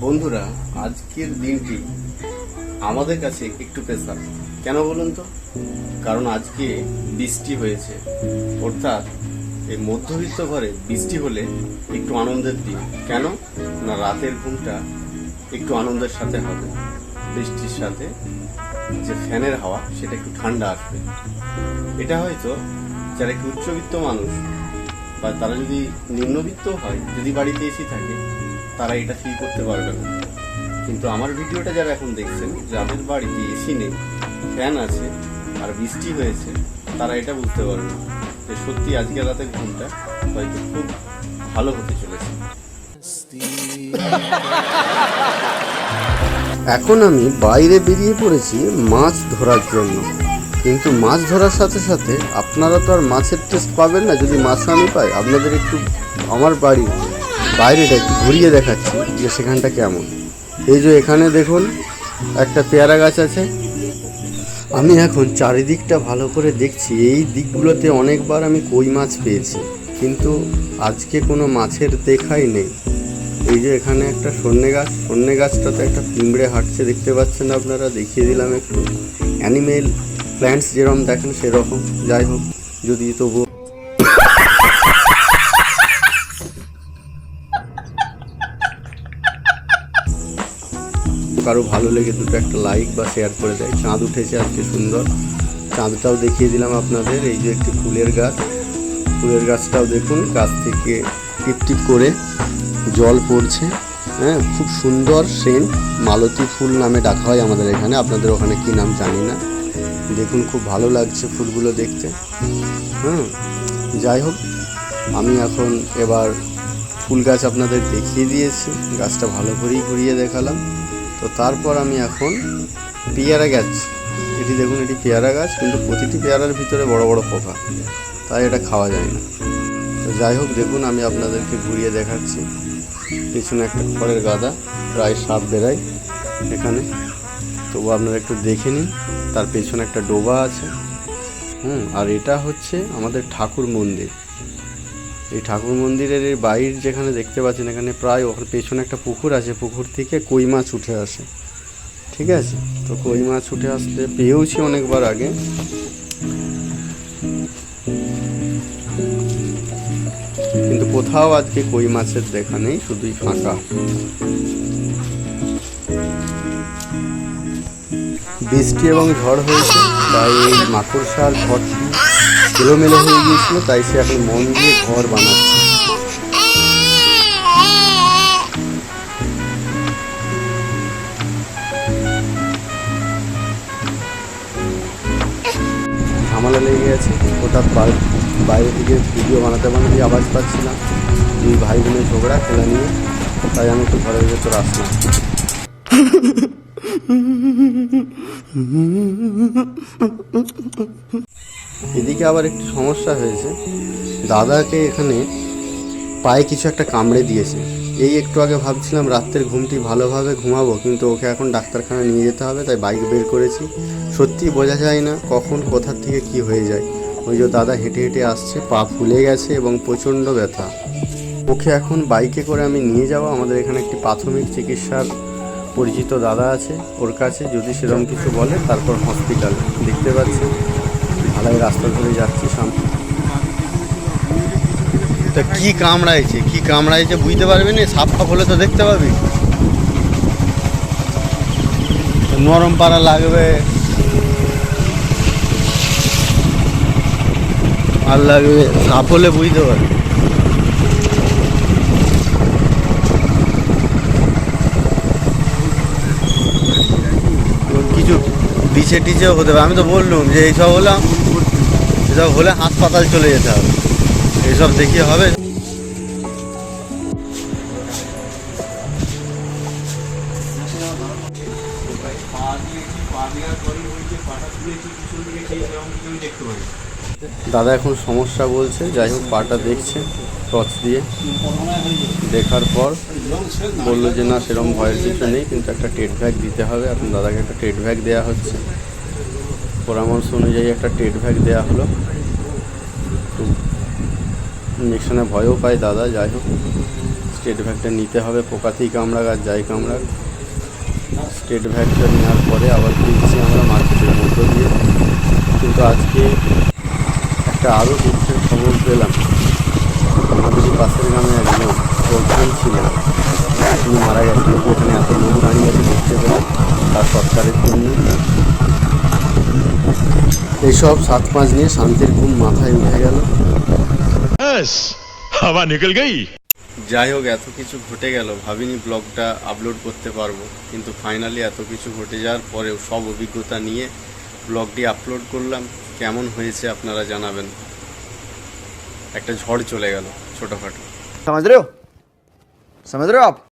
বন্ধুরা, আজকের দিনটি আমাদের কাছে একটু স্পেশাল। কেন বলুন তো? কারণ আজকে বৃষ্টি হয়েছে, অর্থাৎ এই মধ্যবিত্ত ঘরে বৃষ্টি হলে একটু আনন্দের দিন। কেন না, রাতের ঘুমটা একটু আনন্দের সাথে হবে। বৃষ্টির সাথে যে ফ্যানের হাওয়া সেটা একটু ঠান্ডা আসবে। এটা হয়তো যারা একটু উচ্চবিত্ত মানুষ বা তারা যদি নিম্নবিত্ত হয়, যদি বাড়িতে এসি থাকে, তারা এটা ফিল করতে পারবে না। কিন্তু আমার ভিডিওটা যারা এখন দেখছেন, যাদের বাড়িতে এসি নেই, ফ্যান আছে আর বৃষ্টি হয়েছে, তারা এটা বুঝতে পারবে যে সত্যি আজকে রাতের ঘুমটা হয়তো খুব ভালো হতে চলেছে। এখন আমি বাইরে বেরিয়ে পড়েছি মাছ ধরার জন্য, কিন্তু মাছ ধরার সাথে সাথে আপনারা তো আর মাছের টেস্ট পাবেন না যদি মাছও আমি পাই। আপনাদের একটু আমার বাড়ির বাইরেটা একটু ঘুরিয়ে দেখাচ্ছি যে সেখানটা কেমন। এই যে এখানে দেখুন একটা পেয়ারা গাছ আছে। আমি এখন চারিদিকটা ভালো করে দেখছি। এই দিকগুলোতে অনেকবার আমি কই মাছ পেয়েছি, কিন্তু আজকে কোনো মাছের দেখাই নেই। এই যে এখানে একটা সন্নে গাছটাতে একটা পিঁমড়ে হাঁটছে, দেখতে পাচ্ছেন আপনারা, দেখিয়ে দিলাম একটু। অ্যানিমেল প্ল্যান্টস যেরকম দেখেন সেরকম। যাই হোক, যদি তবু কারো ভালো লেগে দুটো একটা লাইক বা শেয়ার করে দেয়। চাঁদ উঠেছে আজকে সুন্দর, চাঁদটাও দেখিয়ে দিলাম আপনাদের। এই যে একটি ফুলের গাছটাও দেখুন, গাছ থেকে টিপ টিপ করে জল পড়ছে। হ্যাঁ, খুব সুন্দর সেন্ট, মালতী ফুল নামে ডাকা হয় আমাদের এখানে, আপনাদের ওখানে কি নাম জানি না। দেখুন খুব ভালো লাগছে ফুলগুলো দেখতে। যাই হোক, আমি এখন এবার ফুল গাছ আপনাদের দেখিয়ে দিয়েছি, গাছটা ভালো করেই ঘুরিয়ে দেখালাম। তো তারপর আমি এখন পেয়ারা গাছ, এটি দেখুন, এটি পেয়ারা গাছ, কিন্তু প্রতিটি পেয়ারার ভিতরে বড় বড় পোকা, তাই এটা খাওয়া যায় না। তো যাই হোক, দেখুন আমি আপনাদেরকে ঘুরিয়ে দেখাচ্ছি। পিছনে একটা খড়ের গাদা, প্রায় সাপ বেড়ায় এখানে, তবু আপনারা একটু দেখে নিন। তার পেছনে একটা ডোবা আছে। আর এটা হচ্ছে আমাদের ঠাকুর মন্দির। এই ঠাকুর মন্দিরের এই বাইর যেখানে দেখতে পাচ্ছেন, এখানে প্রায় ওখানে পেছনে একটা পুকুর আছে, পুকুর থেকে কই মাছ উঠে আসে। ঠিক আছে, তো কই মাছ উঠে আসতে পেয়েওছি অনেকবার আগে, কিন্তু কোথাও আজকে কই মাছের দেখা নেই, শুধুই ফাঁকা। বৃষ্টি এবং ঝড় হয়েছে, তাই এই মাকড়সার ঘরটি এলোমেলো হয়ে গিয়েছিল, তাই সে এখন মন দিয়ে ঘর বানাচ্ছে। ঝামেলা লেগে গেছে, হঠাৎ বাইরে থেকে ভিডিও বানাতে আওয়াজ পাচ্ছিলাম। দুই ভাই বোনের ঝগড়া খেলা নিয়ে, তাই আমি একটু ঘরের ভেতর আসলাম। এদিকে আবার একটু সমস্যা হয়েছে, দাদাকে এখানে পায়ে কিছু একটা কামড়ে দিয়েছে। এই একটু আগে ভাবছিলাম রাত্রের ঘুমটি ভালোভাবে ঘুমাবো, কিন্তু ওকে এখন ডাক্তারখানায় নিয়ে যেতে হবে, তাই বাইক বের করেছি। সত্যি বোঝা যায় না কখন কোথার থেকে কি হয়ে যায়। ওই যে দাদা হেঁটে হেঁটে আসছে, পা ফুলে গেছে এবং প্রচণ্ড ব্যথা। ওকে এখন বাইকে করে আমি নিয়ে যাব। আমাদের এখানে একটি প্রাথমিক চিকিৎসার পরিচিত দাদা আছে, ওর কাছে যদি সেরকম কিছু বলে তারপর হসপিটাল। দেখতে পাচ্ছেন ঢালাই রাস্তা ধরে যাচ্ছি সামনে। তা কি কামড়াইছে বুঝতে পারবি না, সাপ ফাপ হলে তো দেখতে পাবি। নরম পাড়া লাগবে আর লাগবে, সাপ হলে বুঝতে পারবি। কিছু বিছে টিচেও হতে পারে, আমি তো বললুম যে এইসব হলে হাসপাতাল চলে যেতে হবে, এইসব দেখিয়ে হবে। দাদা এখন সমস্যা বলছে, যাই হোক পাটা দেখছে টর্চ দিয়ে, দেখার পর বললো যে না সেরকম ভয়ের কিছু নেই, কিন্তু একটা টেট ভ্যাক দিতে হবে। এখন দাদাকে একটা টেট ভ্যাক দেওয়া হচ্ছে, পরামর্শ অনুযায়ী একটা টেট ভ্যাক দেওয়া হলো। একটু ইঞ্জেকশনে ভয়ও পায় দাদা, যাই হোক স্টেট ভ্যাকটা নিতে হবে, পোকাতেই কামড়াক আর যাই কামড়াক। স্টেট ভ্যাকটা নেওয়ার পরে আবার ফিরছি আমরা মার্কেটের মধ্য দিয়ে। কিন্তু আজকে একটা আরও দুঃখের খবর পেলাম। আমাদেরই পাশের গ্রামে একজন প্রধান ছিলেন, তিনি মারা গেছেন। এখানে এত লোক দাঁড়িয়ে আছে দেখতে পেলাম তার সৎকারের জন্য। এইসব 7-5 নিয়ে শান্তির ঘুম মাথায় উঠে গেল। हवा निकल गई। যাই হোক, এত কিছু ঘটে গেল, ভাবিনি ব্লগটা আপলোড করতে পারবো, কিন্তু ফাইনালি এত কিছু ঘটে যাওয়ার পরেও সব অভিজ্ঞতা নিয়ে ব্লগটি আপলোড করলাম। কেমন হয়েছে আপনারা জানাবেন। একটা ঝড় চলে গেল ছোটোখাটো। समझ रहे हो आप?